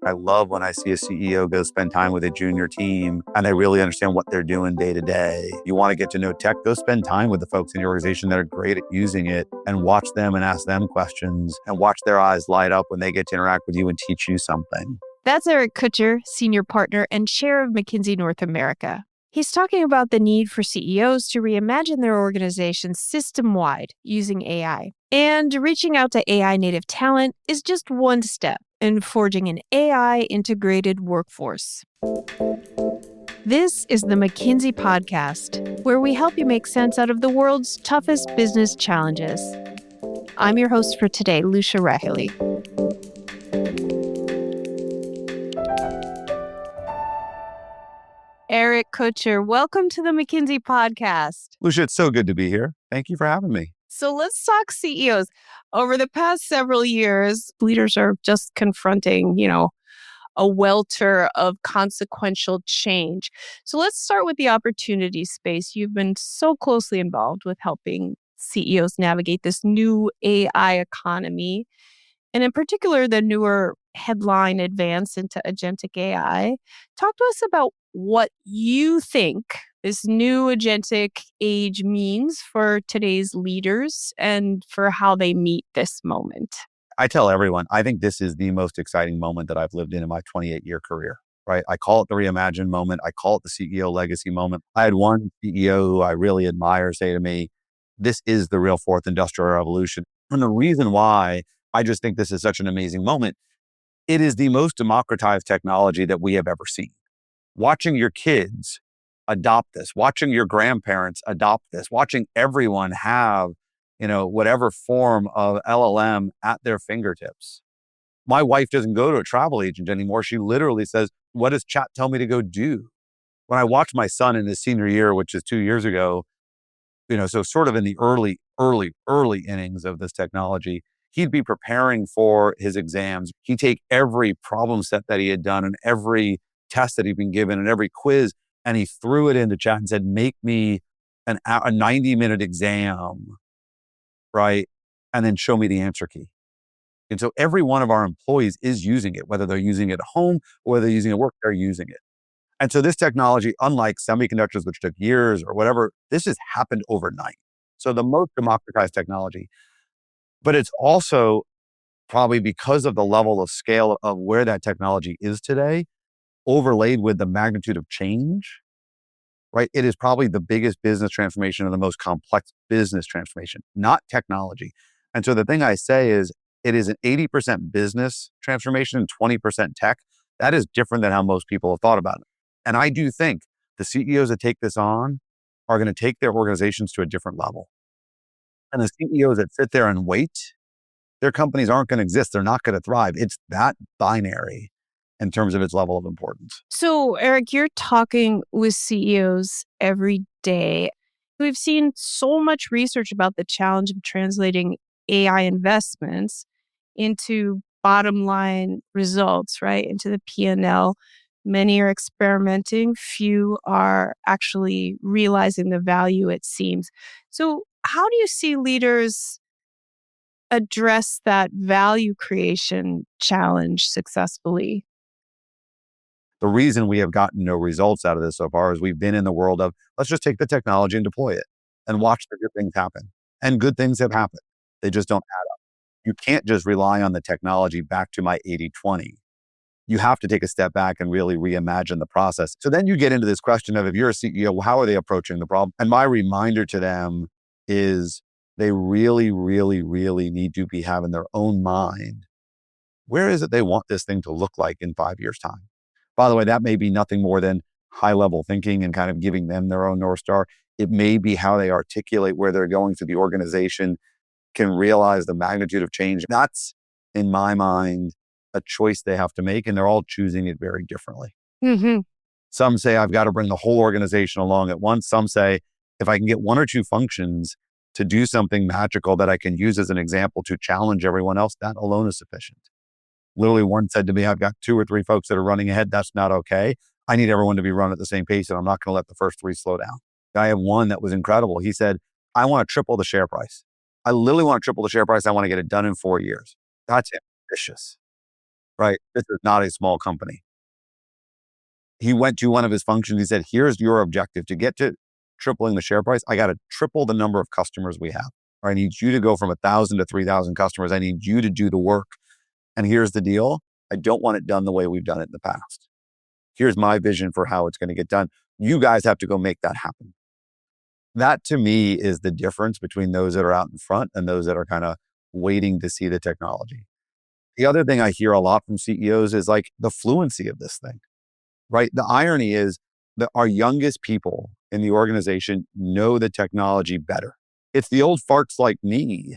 I love when I see a CEO go spend time with a junior team and they really understand what they're doing day to day. You want to get to know tech, go spend time with the folks in your organization that are great at using it and watch them and ask them questions and watch their eyes light up when they get to interact with you and teach you something. That's Eric Kutcher, Senior Partner and Chair of McKinsey North America. He's talking about the need for CEOs to reimagine their organizations system-wide using AI. And reaching out to AI native talent is just one step in forging an AI-integrated workforce. This is the McKinsey Podcast, where we help you make sense out of the world's toughest business challenges. I'm your host for today, Lucia Rahili. Eric Kutcher, welcome to the McKinsey Podcast. Lucia, it's so good to be here. Thank you for having me. So let's talk CEOs. Over the past several years, leaders are just confronting, a welter of consequential change. So let's start with the opportunity space. You've been so closely involved with helping CEOs navigate this new AI economy, and in particular, the newer headline advance into agentic AI. Talk to us about what you think this new agentic age means for today's leaders and for how they meet this moment. I tell everyone, I think this is the most exciting moment that I've lived in my 28-year career, right? I call it the reimagine moment. I call it the CEO legacy moment. I had one CEO who I really admire say to me, this is the real fourth industrial revolution. And the reason why I just think this is such an amazing moment, it is the most democratized technology that we have ever seen. Watching your kids adopt this, watching your grandparents adopt this, watching everyone have, whatever form of LLM at their fingertips. My wife doesn't go to a travel agent anymore. She literally says, what does chat tell me to go do? When I watched my son in his senior year, which is 2 years ago, so sort of in the early innings of this technology, he'd be preparing for his exams. He'd take every problem set that he had done and every test that he'd been given and every quiz, and he threw it into chat and said, make me a 90-minute exam, right? And then show me the answer key. And so every one of our employees is using it, whether they're using it at home or whether they're using it at work, they're using it. And so this technology, unlike semiconductors, which took years or whatever, this has happened overnight. So the most democratized technology. But it's also probably because of the level of scale of where that technology is today, overlaid with the magnitude of change, right? It is probably the biggest business transformation and the most complex business transformation, not technology. And so the thing I say is it is an 80% business transformation and 20% tech. That is different than how most people have thought about it. And I do think the CEOs that take this on are going to take their organizations to a different level. And the CEOs that sit there and wait, their companies aren't going to exist. They're not going to thrive. It's that binary in terms of its level of importance. So, Eric, you're talking with CEOs every day. We've seen so much research about the challenge of translating AI investments into bottom line results, right? Into the P&L. Many are experimenting. Few are actually realizing the value, it seems. So how do you see leaders address that value creation challenge successfully? The reason we have gotten no results out of this so far is we've been in the world of, let's just take the technology and deploy it and watch the good things happen. And good things have happened. They just don't add up. You can't just rely on the technology back to my 80-20. You have to take a step back and really reimagine the process. So then you get into this question of, if you're a CEO, well, how are they approaching the problem? And my reminder to them is they really, really, really need to be having their own mind. Where is it they want this thing to look like in 5 years' time? By the way, that may be nothing more than high-level thinking and kind of giving them their own North Star. It may be how they articulate where they're going so the organization can realize the magnitude of change. That's, in my mind, a choice they have to make, and they're all choosing it very differently. Mm-hmm. Some say, I've got to bring the whole organization along at once. Some say, if I can get one or two functions to do something magical that I can use as an example to challenge everyone else, that alone is sufficient. Literally, one said to me, I've got 2 or 3 folks that are running ahead. That's not okay. I need everyone to be run at the same pace, and I'm not going to let the first 3 slow down. I have one that was incredible. He said, I want to triple the share price. I literally want to triple the share price. I want to get it done in 4 years. That's ambitious, right? This is not a small company. He went to one of his functions. He said, here's your objective to get to tripling the share price. I got to triple the number of customers we have. I need you to go from 1,000 to 3,000 customers. I need you to do the work. And here's the deal. I don't want it done the way we've done it in the past. Here's my vision for how it's going to get done. You guys have to go make that happen. That to me is the difference between those that are out in front and those that are kind of waiting to see the technology. The other thing I hear a lot from CEOs is like the fluency of this thing, right? The irony is that our youngest people in the organization know the technology better. It's the old farts like me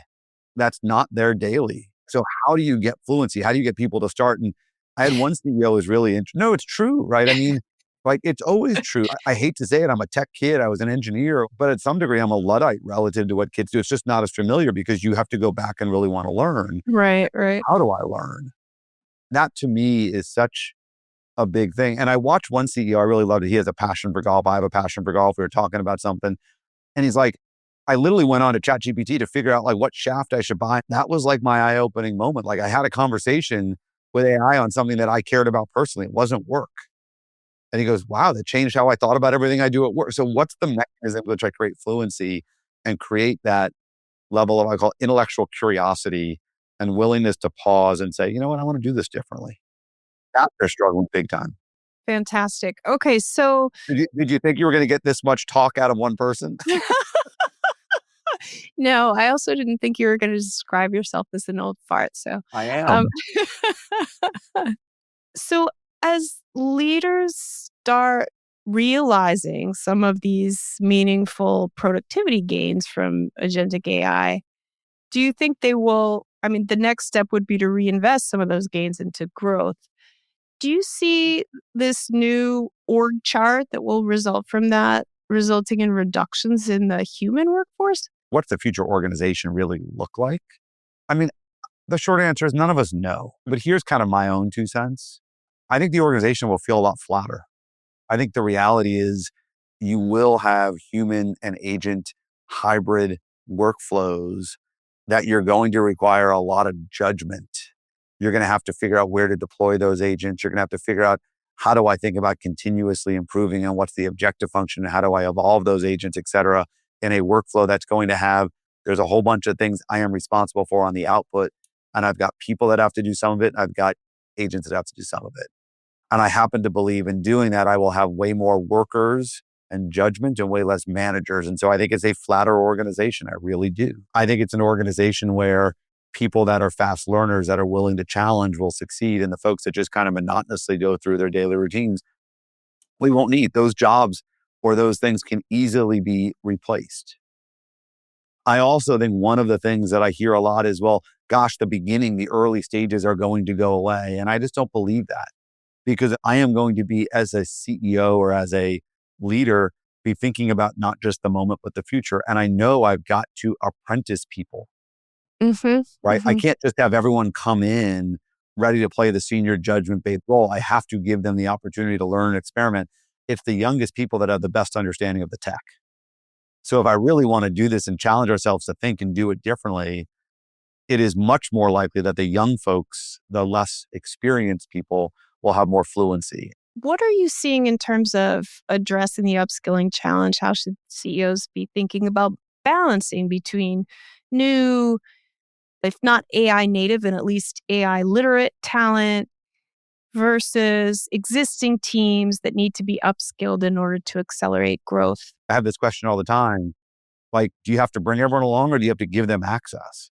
that's not their daily. So how do you get fluency? How do you get people to start? And I had one CEO who's really no, it's true, right? I mean, like it's always true. I hate to say it. I'm a tech kid. I was an engineer, but at some degree, I'm a Luddite relative to what kids do. It's just not as familiar because you have to go back and really want to learn. Right, right. How do I learn? That to me is such a big thing. And I watched one CEO, I really loved it. He has a passion for golf. I have a passion for golf. We were talking about something. And he's like, I literally went on to ChatGPT to figure out like what shaft I should buy. That was like my eye-opening moment. Like I had a conversation with AI on something that I cared about personally. It wasn't work. And he goes, wow, that changed how I thought about everything I do at work. So what's the mechanism which I create fluency and create that level of, I call intellectual curiosity and willingness to pause and say, you know what, I want to do this differently. That they're struggling big time. Fantastic. Okay, so Did you think you were going to get this much talk out of one person? no, I also didn't think you were going to describe yourself as an old fart. So, I um, am. so as leaders start realizing some of these meaningful productivity gains from agentic AI, do you think they will? I mean, the next step would be to reinvest some of those gains into growth. Do you see this new org chart that will result from that, resulting in reductions in the human workforce? What's the future organization really look like? I mean, the short answer is none of us know. But here's kind of my own 2 cents. I think the organization will feel a lot flatter. I think the reality is you will have human and agent hybrid workflows that you're going to require a lot of judgment. You're going to have to figure out where to deploy those agents. You're going to have to figure out how do I think about continuously improving and what's the objective function and how do I evolve those agents, et cetera, in a workflow that's going to have, there's a whole bunch of things I am responsible for on the output. And I've got people that have to do some of it. I've got agents that have to do some of it. And I happen to believe in doing that, I will have way more workers and judgment and way less managers. And so I think it's a flatter organization. I really do. I think it's an organization where people that are fast learners that are willing to challenge will succeed. And the folks that just kind of monotonously go through their daily routines, we won't need those jobs or those things can easily be replaced. I also think one of the things that I hear a lot is, well, gosh, the early stages are going to go away. And I just don't believe that because I am going to be, as a CEO or as a leader, be thinking about not just the moment, but the future. And I know I've got to apprentice people, right? I can't just have everyone come in ready to play the senior judgment-based role. I have to give them the opportunity to learn and experiment. It's the youngest people that have the best understanding of the tech. So if I really want to do this and challenge ourselves to think and do it differently, it is much more likely that the young folks, the less experienced people, will have more fluency. What are you seeing in terms of addressing the upskilling challenge? How should CEOs be thinking about balancing between new, if not AI native, and at least AI literate talent versus existing teams that need to be upskilled in order to accelerate growth? I have this question all the time. Like, do you have to bring everyone along or do you have to give them access?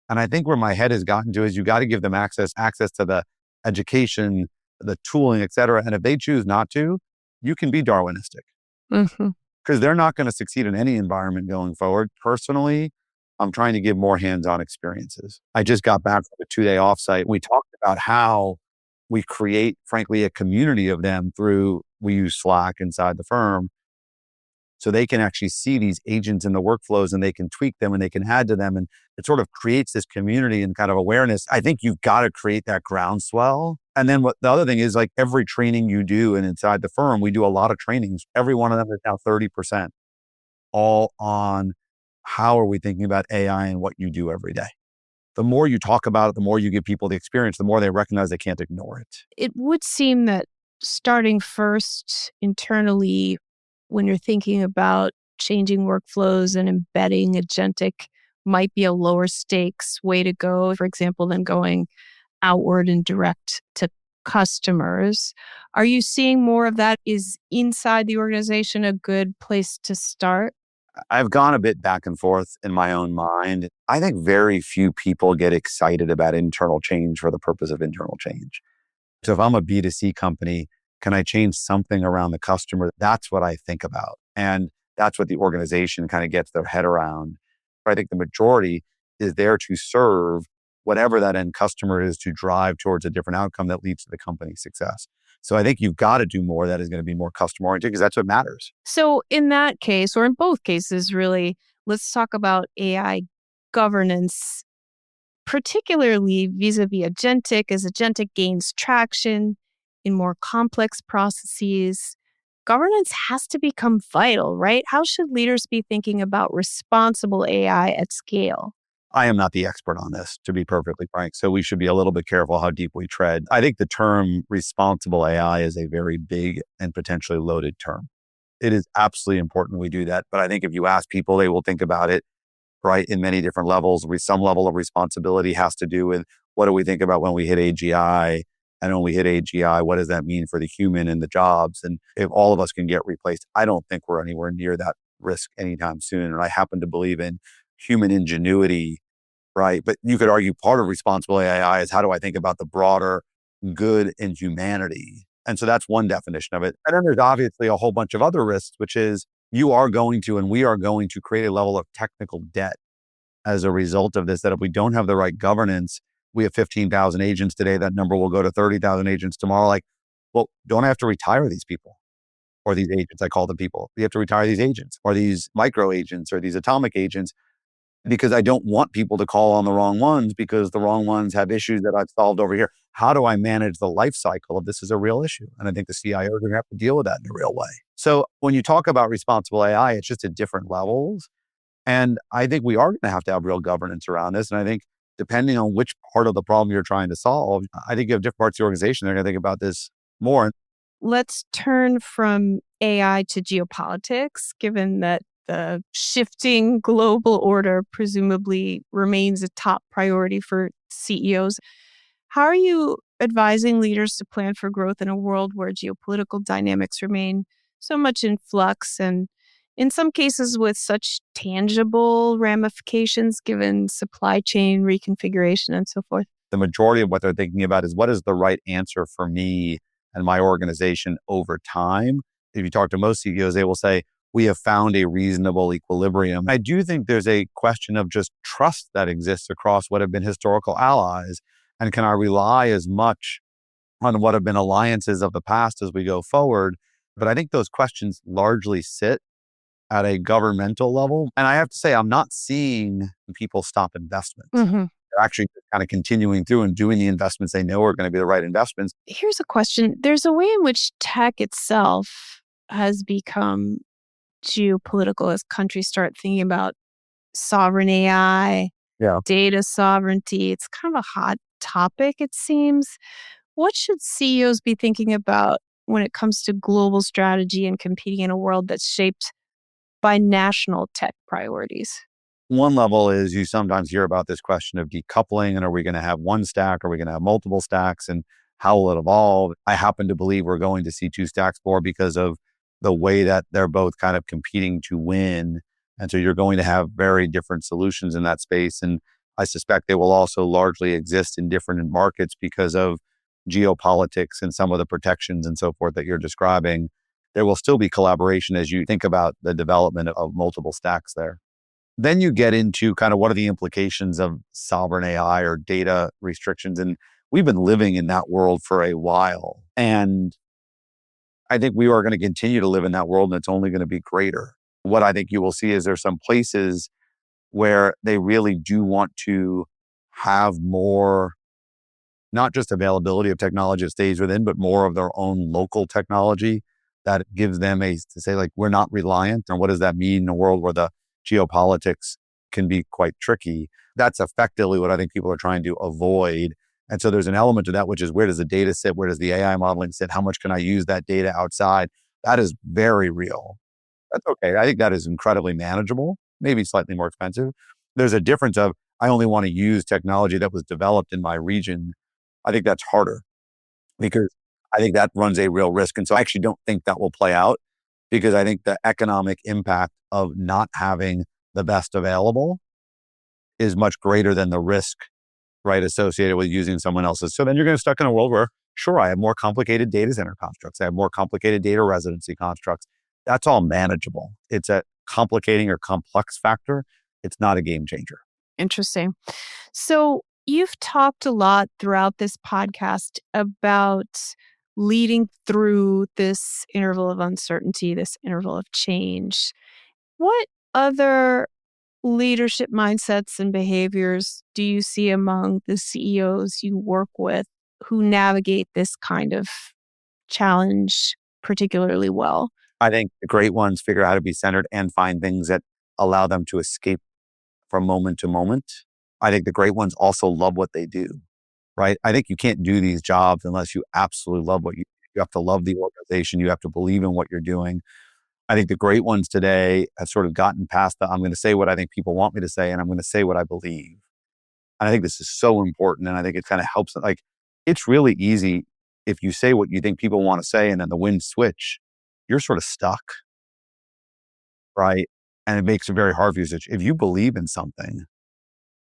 And I think where my head has gotten to is you got to give them access to the education, the tooling, et cetera. And if they choose not to, you can be Darwinistic because they're not going to succeed in any environment going forward. Personally, I'm trying to give more hands-on experiences. I just got back from a 2-day offsite. We talked about how we create, frankly, a community of them we use Slack inside the firm. So they can actually see these agents in the workflows and they can tweak them and they can add to them. And it sort of creates this community and kind of awareness. I think you've got to create that groundswell. And then what the other thing is, like every training you do and inside the firm, we do a lot of trainings. Every one of them is now 30%, all on how are we thinking about AI and what you do every day. the more you talk about it, the more you give people the experience, the more they recognize they can't ignore it. It would seem that starting first internally when you're thinking about changing workflows and embedding agentic might be a lower stakes way to go, for example, than going outward and direct to customers. Are you seeing more of that? Is inside the organization a good place to start? I've gone a bit back and forth in my own mind. I think very few people get excited about internal change for the purpose of internal change. So if I'm a B2C company, can I change something around the customer? That's what I think about. And that's what the organization kind of gets their head around. But I think the majority is there to serve whatever that end customer is to drive towards a different outcome that leads to the company's success. So I think you've got to do more that is going to be more customer oriented because that's what matters. So, in that case, or in both cases, really, let's talk about AI governance, particularly vis a vis agentic, as agentic gains traction in more complex processes. Governance has to become vital, right? How should leaders be thinking about responsible AI at scale? I am not the expert on this, to be perfectly frank. So we should be a little bit careful how deep we tread. I think the term responsible AI is a very big and potentially loaded term. It is absolutely important we do that. But I think if you ask people, they will think about it, right, in many different levels. Some level of responsibility has to do with what do we think about when we hit AGI? And when we hit AGI, what does that mean for the human and the jobs? And if all of us can get replaced, I don't think we're anywhere near that risk anytime soon. And I happen to believe in human ingenuity, right? But you could argue part of responsible AI is how do I think about the broader good in humanity? And so that's one definition of it. And then there's obviously a whole bunch of other risks, which is you are going to, and we are going to create a level of technical debt as a result of this, that if we don't have the right governance, we have 15,000 agents today. That number will go to 30,000 agents tomorrow. Like, well, don't I have to retire these people or these agents? I call them people. We have to retire these agents or these micro agents or these atomic agents because I don't want people to call on the wrong ones because the wrong ones have issues that I've solved over here. How do I manage the life cycle of this is a real issue? And I think the CIO are going to have to deal with that in a real way. So when you talk about responsible AI, it's just at different levels. And I think we are going to have real governance around this. And I think depending on which part of the problem you're trying to solve, I think you have different parts of the organization. They're going to think about this more. Let's turn from AI to geopolitics, given that the shifting global order presumably remains a top priority for CEOs. How are you advising leaders to plan for growth in a world where geopolitical dynamics remain so much in flux and in some cases with such tangible ramifications given supply chain reconfiguration and so forth? The majority of what they're thinking about is what is the right answer for me and my organization over time. If you talk to most CEOs, they will say, we have found a reasonable equilibrium. I do think there's a question of just trust that exists across what have been historical allies. And can I rely as much on what have been alliances of the past as we go forward? But I think those questions largely sit at a governmental level. And I have to say, I'm not seeing people stop investments. They're actually kind of continuing through and doing the investments they know are going to be the right investments. Here's a question. There's a way in which tech itself has become geopolitical as countries start thinking about sovereign AI, Yeah. data sovereignty. It's kind of a hot topic, it seems. What should CEOs be thinking about when it comes to global strategy and competing in a world that's shaped by national tech priorities? One level is you sometimes hear about this question of decoupling and are we going to have one stack? Are we going to have multiple stacks? And how will it evolve? I happen to believe we're going to see two stacks more because of the way that they're both kind of competing to win. And so you're going to have very different solutions in that space. And I suspect they will also largely exist in different markets because of geopolitics and some of the protections and so forth that you're describing. There will still be collaboration as you think about the development of multiple stacks there. Then you get into kind of what are the implications of sovereign AI or data restrictions. And we've been living in that world for a while. And I think we are going to continue to live in that world and it's only going to be greater. What I think you will see is there's some places where they really do want to have more, not just availability of technology that stays within, but more of their own local technology that gives them to say like, we're not reliant. And what does that mean in a world where the geopolitics can be quite tricky. That's effectively what I think people are trying to avoid. And so there's an element to that, which is where does the data sit? Where does the AI modeling sit? How much can I use that data outside? That is very real. That's okay. I think that is incredibly manageable, maybe slightly more expensive. There's a difference of I only want to use technology that was developed in my region. I think that's harder because I think that runs a real risk. And so I actually don't think that will play out because I think the economic impact of not having the best available is much greater than the risk, right, associated with using someone else's. So then you're going to be stuck in a world where, sure, I have more complicated data center constructs. I have more complicated data residency constructs. That's all manageable. It's a complicating or complex factor. It's not a game changer. Interesting. So you've talked a lot throughout this podcast about leading through this interval of uncertainty, this interval of change. What other leadership mindsets and behaviors do you see among the CEOs you work with who navigate this kind of challenge particularly well? I think the great ones figure out how to be centered and find things that allow them to escape from moment to moment. I think the great ones also love what they do, right? I think you can't do these jobs unless you absolutely love what you have to love the organization. You have to believe in what you're doing. I think the great ones today have sort of gotten past the I'm going to say what I think people want me to say and I'm going to say what I believe. And I think this is so important. And I think it kind of helps. Like, it's really easy if you say what you think people want to say and then the winds switch, you're sort of stuck, right? And it makes it very hard for you. If you believe in something,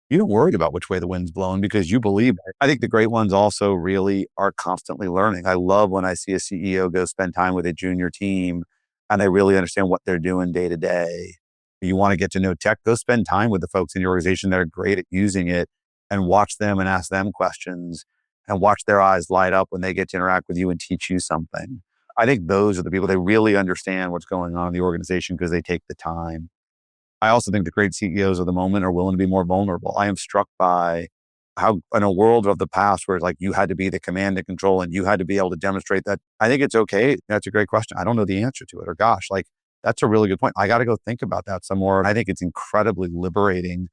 you don't worry about which way the wind's blowing because you believe it. I think the great ones also really are constantly learning. I love when I see a CEO go spend time with a junior team and they really understand what they're doing day to day. You want to get to know tech, go spend time with the folks in your organization that are great at using it and watch them and ask them questions and watch their eyes light up when they get to interact with you and teach you something. I think those are the people that really understand what's going on in the organization because they take the time. I also think the great CEOs of the moment are willing to be more vulnerable. I am struck by how in a world of the past where it's like you had to be the command and control and you had to be able to demonstrate that. I think it's okay. That's a great question. I don't know the answer to it. Or gosh, like that's a really good point. I got to go think about that some more. I think it's incredibly liberating.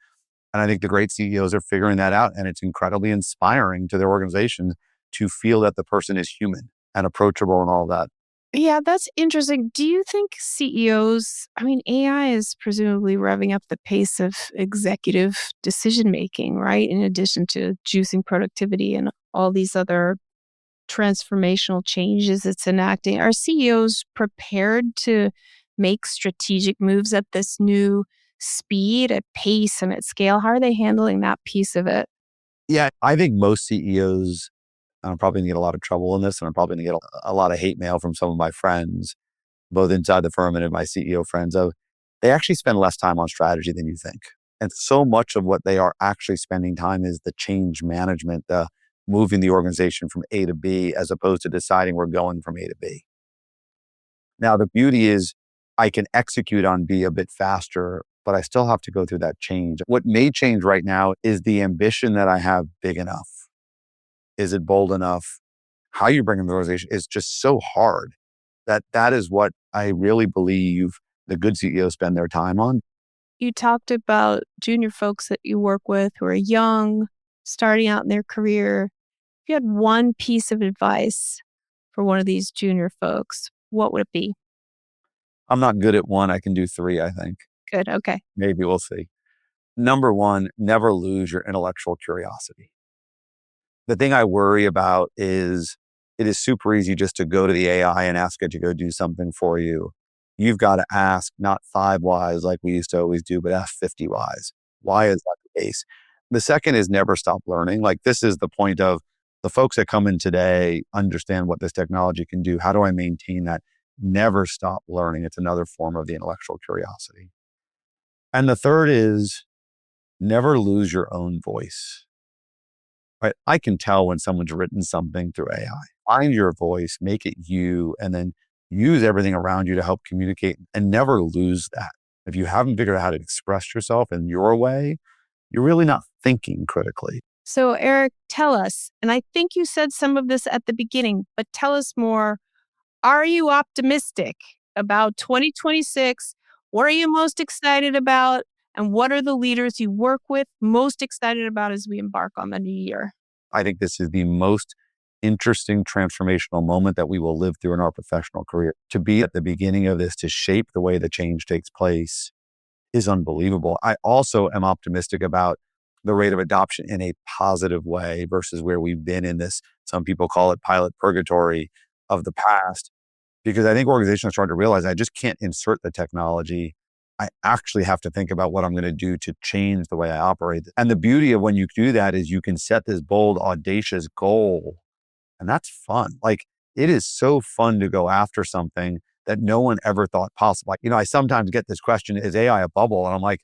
And I think the great CEOs are figuring that out. And it's incredibly inspiring to their organization to feel that the person is human and approachable and all that. Yeah, that's interesting. Do you think CEOs, I mean, AI is presumably revving up the pace of executive decision making, right? In addition to juicing productivity and all these other transformational changes it's enacting. Are CEOs prepared to make strategic moves at this new speed, at pace, and at scale? How are they handling that piece of it? Yeah, I think most CEOs, and I'm probably going to get a lot of trouble in this, and I'm probably going to get a lot of hate mail from some of my friends, both inside the firm and in my CEO friends, of they actually spend less time on strategy than you think. And so much of what they are actually spending time is the change management, the moving the organization from A to B, as opposed to deciding we're going from A to B. Now, the beauty is I can execute on B a bit faster, but I still have to go through that change. What may change right now is the ambition that I have big enough. Is it bold enough? How you bring in the organization is just so hard that is what I really believe the good CEOs spend their time on. You talked about junior folks that you work with who are young, starting out in their career. If you had one piece of advice for one of these junior folks, what would it be? I'm not good at one. I can do three, I think. Good. Okay. Maybe we'll see. Number one, never lose your intellectual curiosity. The thing I worry about is it is super easy just to go to the AI and ask it to go do something for you. You've got to ask not 5 whys like we used to always do, but ask 50 whys. Why is that the case? The second is never stop learning. Like this is the point of the folks that come in today understand what this technology can do. How do I maintain that? Never stop learning. It's another form of the intellectual curiosity. And the third is never lose your own voice. Right? I can tell when someone's written something through AI. Find your voice, make it you, and then use everything around you to help communicate and never lose that. If you haven't figured out how to express yourself in your way, you're really not thinking critically. So, Eric, tell us, and I think you said some of this at the beginning, but tell us more. Are you optimistic about 2026? What are you most excited about? And what are the leaders you work with most excited about as we embark on the new year? I think this is the most interesting transformational moment that we will live through in our professional career. To be at the beginning of this, to shape the way the change takes place is unbelievable. I also am optimistic about the rate of adoption in a positive way versus where we've been in this, some people call it pilot purgatory of the past, because I think organizations are starting to realize I just can't insert the technology. I actually have to think about what I'm going to do to change the way I operate. And the beauty of when you do that is you can set this bold, audacious goal. And that's fun. Like, it is so fun to go after something that no one ever thought possible. Like, I sometimes get this question, is AI a bubble? And I'm like,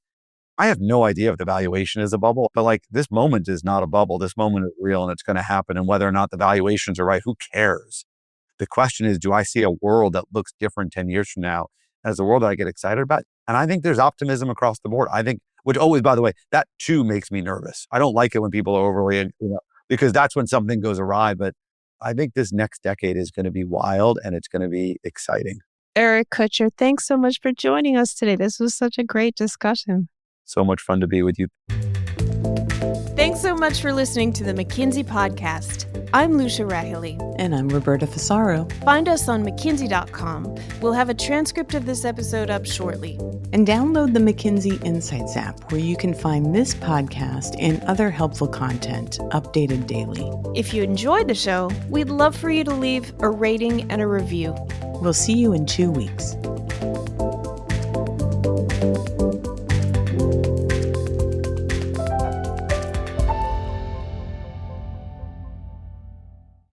I have no idea if the valuation is a bubble, but like, this moment is not a bubble. This moment is real and it's going to happen. And whether or not the valuations are right, who cares? The question is, do I see a world that looks different 10 years from now as a world that I get excited about? And I think there's optimism across the board. I think, which always, by the way, that too makes me nervous. I don't like it when people are overly, because that's when something goes awry. But I think this next decade is going to be wild and it's going to be exciting. Eric Kutcher, thanks so much for joining us today. This was such a great discussion. So much fun to be with you. Thanks so much for listening to the McKinsey podcast. I'm Lucia Rahili. And I'm Roberta Fasaro. Find us on McKinsey.com. We'll have a transcript of this episode up shortly. And download the McKinsey Insights app, where you can find this podcast and other helpful content updated daily. If you enjoyed the show, we'd love for you to leave a rating and a review. We'll see you in 2 weeks.